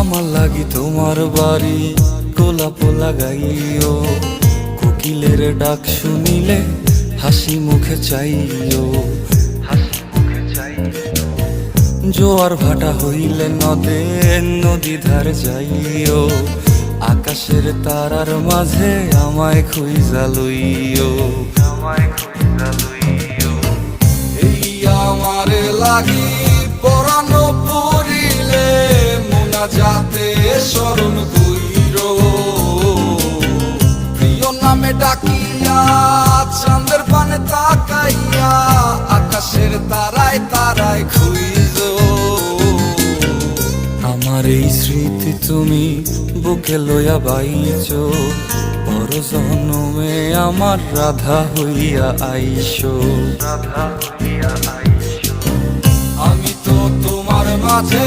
আমার লাগি তোমার বাড়ি গোলাপ লাগাইও, কোকিলের ডাক শুনিলে হাসি মুখে চাইও, জোয়ার ভাটা হইলে নদে নদী ধার যাইও, আকাশের তারার মাঝে আমায় খুঁজা লইও, এই আমারে লাগি পরানো পড়িলে মোনা যাতে স্মরণ কইরো, প্রিয় নামে ডাকিয়া চাঁদের পানে তাকাইয়া আকাশের তারায় তারায় খুঁজো। আমার এই স্মৃতি তুমি বুকে লইয়া বাইছো, পর জন্মে আমার রাধা হইয়া আইসো, আমি তো তোমার মাঝে